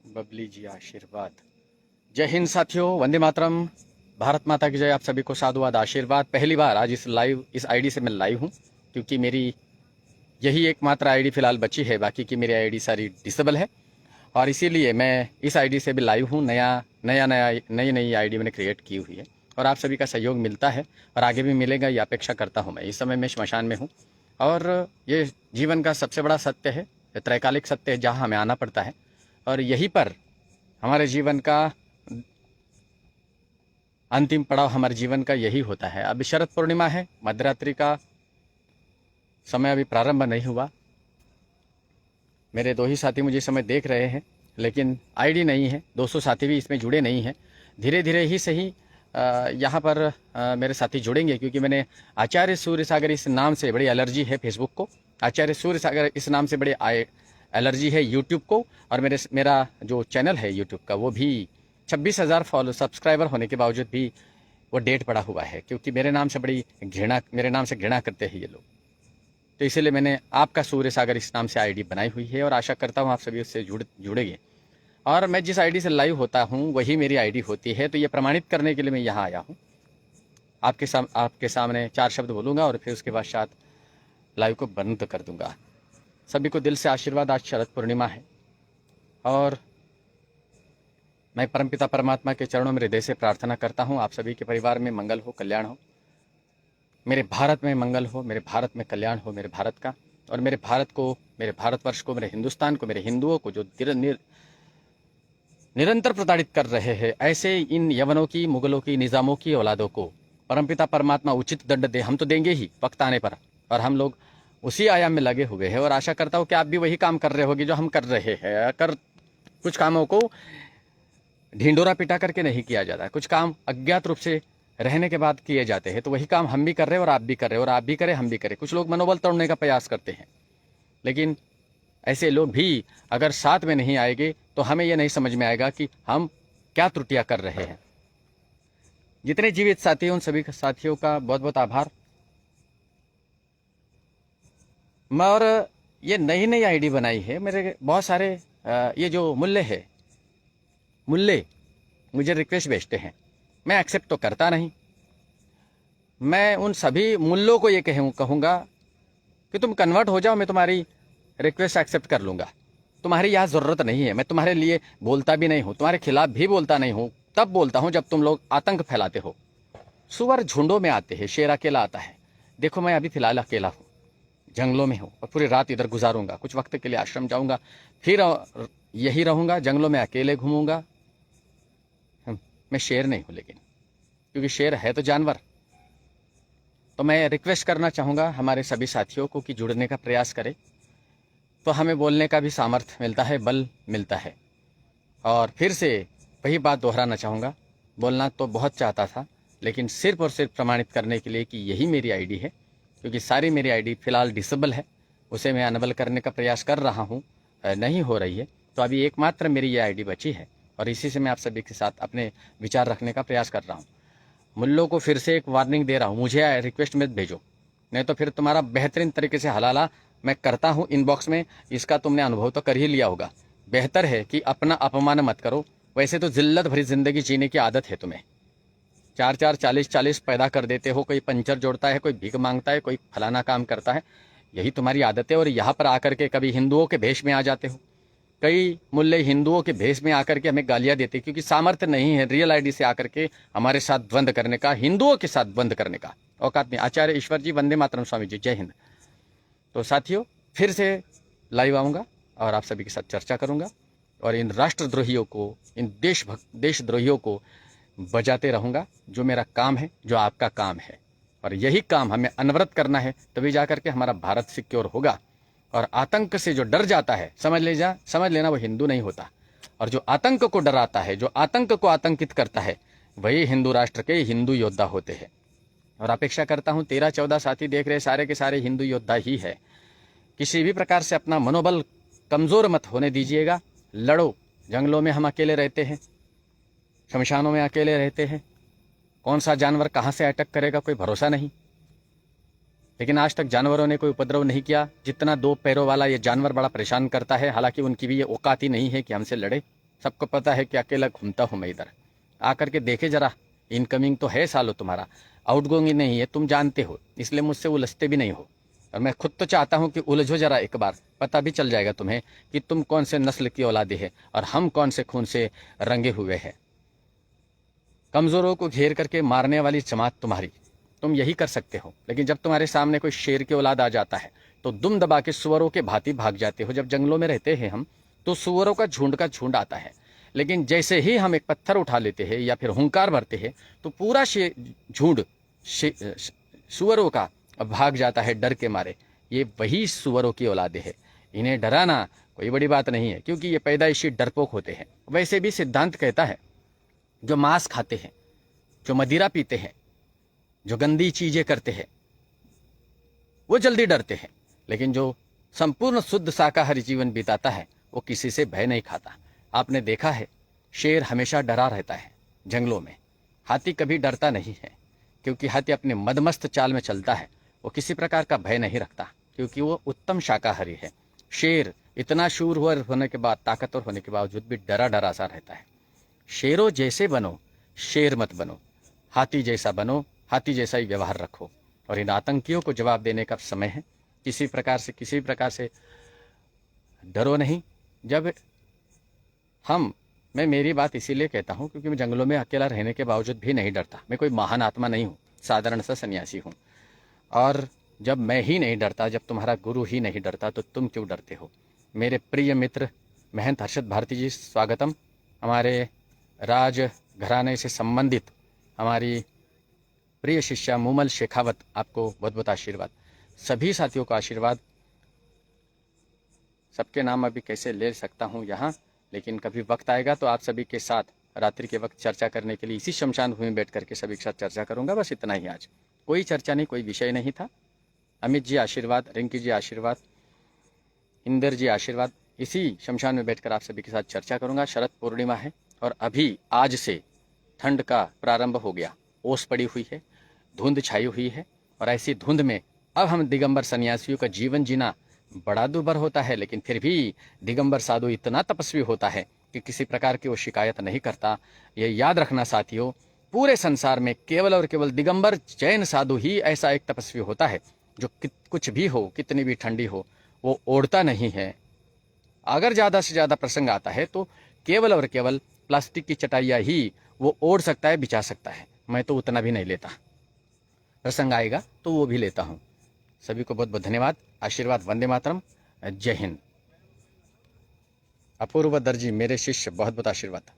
बबली जी आशीर्वाद। जय हिंद साथियों, वंदे मातरम, भारत माता की जय। आप सभी को साधुवाद, आशीर्वाद। पहली बार आज इस आईडी से मैं लाइव हूँ, क्योंकि मेरी यही एकमात्र आईडी फिलहाल बची है। बाकी की मेरी आईडी सारी डिसेबल है और इसीलिए मैं इस आईडी से भी लाइव हूँ। नई नई आईडी मैंने क्रिएट की हुई है और आप सभी का सहयोग मिलता है और आगे भी मिलेगा, ये अपेक्षा करता हूँ मैं। इस समय मैं श्मशान में हूँ और ये जीवन का सबसे बड़ा सत्य है, त्रैकालिक सत्य है, जहाँ हमें आना पड़ता है और यहीं पर हमारे जीवन का अंतिम पड़ाव हमारे जीवन का यही होता है। अब शरद पूर्णिमा है, मध्यरात्रि का समय अभी प्रारंभ नहीं हुआ। मेरे दो ही साथी मुझे इस समय देख रहे हैं, लेकिन आईडी नहीं है। 200 साथी भी इसमें जुड़े नहीं हैं। धीरे धीरे ही सही यहाँ पर मेरे साथी जुड़ेंगे, क्योंकि मैंने आचार्य सूर्य सागर इस नाम से बड़ी एलर्जी है फेसबुक को, आचार्य सूर्य सागर इस नाम से बड़ी एलर्जी है यूट्यूब को, और मेरा जो चैनल है यूट्यूब का वो भी 26,000 सब्सक्राइबर होने के बावजूद भी वो डेट पड़ा हुआ है, क्योंकि मेरे नाम से घृणा करते हैं ये लोग। तो इसीलिए मैंने आपका सूर्य सागर इस नाम से आईडी बनाई हुई है और आशा करता हूँ आप सभी उससे जुड़ेंगे। और मैं जिस आईडी से लाइव होता हूँ वही मेरी आईडी होती है, तो ये प्रमाणित करने के लिए मैं यहाँ आया हूँ। आपके सामने 4 शब्द बोलूँगा और फिर उसके बाद शायद लाइव को बंद कर दूँगा। सभी को दिल से आशीर्वाद। आज शरद पूर्णिमा है और मैं परमपिता परमात्मा के चरणों में हृदय से प्रार्थना करता हूँ आप सभी के परिवार में मंगल हो, कल्याण हो, मेरे भारत में मंगल हो, मेरे भारत में कल्याण हो, मेरे भारत का, और मेरे भारत को, मेरे भारतवर्ष को, मेरे हिंदुस्तान को, मेरे हिंदुओं को जो निरंतर प्रताड़ित कर रहे हैं, ऐसे इन यवनों की, मुगलों की, निजामों की औलादों को परमपिता परमात्मा उचित दंड दे। हम तो देंगे ही वक्त आने पर, और हम लोग उसी आयाम में लगे हुए हैं और आशा करता हूँ कि आप भी वही काम कर रहे होगे जो हम कर रहे हैं। अगर कुछ कामों को ढिंडोरा पिटा करके नहीं किया जाता, कुछ काम अज्ञात रूप से रहने के बाद किए जाते हैं, तो वही काम हम भी कर रहे हैं और आप भी कर रहे हैं, और आप भी करें हम भी करें। कुछ लोग मनोबल तोड़ने का प्रयास करते हैं, लेकिन ऐसे लोग भी अगर साथ में नहीं आएंगे तो हमें यह नहीं समझ में आएगा कि हम क्या त्रुटियां कर रहे हैं। जितने जीवित साथी हैं उन सभी साथियों का बहुत बहुत आभार। और ये नई नई आईडी बनाई है मेरे बहुत सारे ये जो मुल्ले मुझे रिक्वेस्ट भेजते हैं, मैं एक्सेप्ट तो करता नहीं। मैं उन सभी मुल्लों को ये कहूँगा कि तुम कन्वर्ट हो जाओ, मैं तुम्हारी रिक्वेस्ट एक्सेप्ट कर लूँगा। तुम्हारी यहाँ ज़रूरत नहीं है, मैं तुम्हारे लिए बोलता भी नहीं हूँ, तुम्हारे खिलाफ भी बोलता नहीं हूँ। तब बोलता हूँ जब तुम लोग आतंक फैलाते हो। सुअर झुंडों में आते हैं, शेर अकेला आता है। देखो मैं अभी फिलहाल अकेला हूँ, जंगलों में हूँ और पूरी रात इधर गुजारूंगा। कुछ वक्त के लिए आश्रम जाऊँगा, फिर यही रहूँगा, जंगलों में अकेले घूमूंगा। मैं शेर नहीं हूँ, लेकिन क्योंकि शेर है तो जानवर। तो मैं रिक्वेस्ट करना चाहूँगा हमारे सभी साथियों को कि जुड़ने का प्रयास करें, तो हमें बोलने का भी सामर्थ्य मिलता है, बल मिलता है। और फिर से वही बात दोहराना चाहूँगा, बोलना तो बहुत चाहता था, लेकिन सिर्फ और सिर्फ प्रमाणित करने के लिए कि यही मेरी आईडी है, क्योंकि सारी मेरी आईडी फ़िलहाल डिसेबल है, उसे मैं अनबल करने का प्रयास कर रहा हूँ, नहीं हो रही है। तो अभी एकमात्र मेरी ये आईडी बची है और इसी से मैं आप सभी के साथ अपने विचार रखने का प्रयास कर रहा हूँ। मुल्लों को फिर से एक वार्निंग दे रहा हूँ, मुझे रिक्वेस्ट मत भेजो, नहीं तो फिर तुम्हारा बेहतरीन तरीके से हलाला मैं करता हूँ इनबॉक्स में। इसका तुमने अनुभव तो कर ही लिया होगा। बेहतर है कि अपना अपमान मत करो। वैसे तो जिल्लत भरी जिंदगी जीने की आदत है तुम्हें। 4 40 पैदा कर देते हो, कोई पंचर जोड़ता है, कोई भीख मांगता है, कोई फलाना काम करता है, यही तुम्हारी आदत है। और यहाँ पर आकर के कभी हिंदुओं के भेष में आ जाते हो। कई मुल्ले हिंदुओं के भेष में आकर के हमें गालियां देते, क्योंकि सामर्थ्य नहीं है रियल आईडी से आकर के हमारे साथ द्वंद करने का, हिंदुओं के साथ द्वंद करने का औकात नहीं। आचार्य ईश्वर जी, वंदे मातरम स्वामी जी, जय हिंद। तो साथियों, फिर से लाइव आऊँगा और आप सभी के साथ चर्चा करूँगा और इन राष्ट्रद्रोहियों को, इन देशद्रोहियों को बजाते रहूँगा, जो मेरा काम है, जो आपका काम है। और यही काम हमें अनवरत करना है, तभी जाकर के हमारा भारत सिक्योर होगा। और आतंक से जो डर जाता है, समझ लेना वो हिंदू नहीं होता। और जो आतंक को डराता है, जो आतंक को आतंकित करता है, वही हिंदू राष्ट्र के हिंदू योद्धा होते हैं। और अपेक्षा करता हूँ 13-14 साथी देख रहे, सारे के सारे हिंदू योद्धा ही है। किसी भी प्रकार से अपना मनोबल कमज़ोर मत होने दीजिएगा। लड़ो। जंगलों में हम अकेले रहते हैं, शमशानों में अकेले रहते हैं, कौन सा जानवर कहाँ से अटैक करेगा कोई भरोसा नहीं। लेकिन आज तक जानवरों ने कोई उपद्रव नहीं किया जितना 2 पैरों वाला ये जानवर बड़ा परेशान करता है। हालांकि उनकी भी ये औकात ही नहीं है कि हमसे लड़े। सबको पता है कि अकेला घूमता हूँ मैं इधर। आकर के देखे जरा, इनकमिंग तो है सालों तुम्हारा, आउटगोइंग ही नहीं है, तुम जानते हो, इसलिए मुझसे उलझते भी नहीं हो। और मैं खुद तो चाहता हूं कि उलझो जरा एक बार, पता भी चल जाएगा तुम्हें कि तुम कौन से नस्ल की औलादे है और हम कौन से खून से रंगे हुए हैं। कमजोरों को घेर करके मारने वाली जमात तुम्हारी, तुम यही कर सकते हो। लेकिन जब तुम्हारे सामने कोई शेर की औलाद आ जाता है तो दुम दबा के सुअरों के भांति भाग जाते हो। जब जंगलों में रहते हैं हम तो सुअरों का झुंड आता है, लेकिन जैसे ही हम एक पत्थर उठा लेते हैं या फिर हुंकार भरते हैं तो पूरा झुंड सुअरों का भाग जाता है डर के मारे। ये वही सुअरों की औलादे है। इन्हें डराना कोई बड़ी बात नहीं है, क्योंकि ये पैदाइशी डरपोक होते हैं। वैसे भी सिद्धांत कहता है जो मांस खाते हैं, जो मदिरा पीते हैं, जो गंदी चीजें करते हैं, वो जल्दी डरते हैं। लेकिन जो संपूर्ण शुद्ध शाकाहारी जीवन बिताता है वो किसी से भय नहीं खाता। आपने देखा है, शेर हमेशा डरा रहता है जंगलों में, हाथी कभी डरता नहीं है, क्योंकि हाथी अपने मदमस्त चाल में चलता है। वो किसी प्रकार का भय नहीं रखता, क्योंकि वो उत्तम शाकाहारी है। शेर इतना शूर होने के बाद, ताकतवर होने के बावजूद भी डरा डरा सा रहता है। शेरों जैसे बनो, शेर मत बनो। हाथी जैसा बनो, हाथी जैसा ही व्यवहार रखो। और इन आतंकियों को जवाब देने का समय है। किसी प्रकार से डरो नहीं। जब मैं मेरी बात इसीलिए कहता हूं क्योंकि मैं जंगलों में अकेला रहने के बावजूद भी नहीं डरता। मैं कोई महान आत्मा नहीं हूं, साधारण सा सन्यासी हूं। और जब मैं ही नहीं डरता, जब तुम्हारा गुरु ही नहीं डरता, तो तुम क्यों डरते हो। मेरे प्रिय मित्र महंत हर्षद भारती जी, स्वागतम। हमारे राज घराने से संबंधित हमारी प्रिय शिष्या मूमल शेखावत, आपको बहुत बहुत आशीर्वाद। सभी साथियों को आशीर्वाद। सबके नाम अभी कैसे ले सकता हूँ यहाँ, लेकिन कभी वक्त आएगा तो आप सभी के साथ रात्रि के वक्त चर्चा करने के लिए इसी शमशान भूमि में बैठ करके सभी के साथ चर्चा करूंगा। बस इतना ही आज, कोई चर्चा नहीं, कोई विषय नहीं था। अमित जी आशीर्वाद, रिंकी जी आशीर्वाद, इंदर जी आशीर्वाद। इसी शमशान में बैठकर आप सभी के साथ चर्चा करूंगा। शरद पूर्णिमा है और अभी आज से ठंड का प्रारंभ हो गया। ओस पड़ी हुई है, धुंध छाई हुई है, और ऐसी धुंध में अब हम दिगंबर सन्यासियों का जीवन जीना बड़ा दुर्भर होता है। लेकिन फिर भी दिगंबर साधु इतना तपस्वी होता है कि किसी प्रकार की वो शिकायत नहीं करता। ये याद रखना साथियों, पूरे संसार में केवल और केवल दिगंबर जैन साधु ही ऐसा एक तपस्वी होता है जो कुछ भी हो, कितनी भी ठंडी हो, वो ओढ़ता नहीं है। अगर ज़्यादा से ज़्यादा प्रसंग आता है तो केवल और केवल प्लास्टिक की चटाइयाँ ही वो ओढ़ सकता है, बिछा सकता है। मैं तो उतना भी नहीं लेता, प्रसंग आएगा तो वो भी लेता हूँ। सभी को बहुत बहुत धन्यवाद, आशीर्वाद। वंदे मातरम, जय हिंद। अपूर्व दर्जी मेरे शिष्य, बहुत बहुत आशीर्वाद।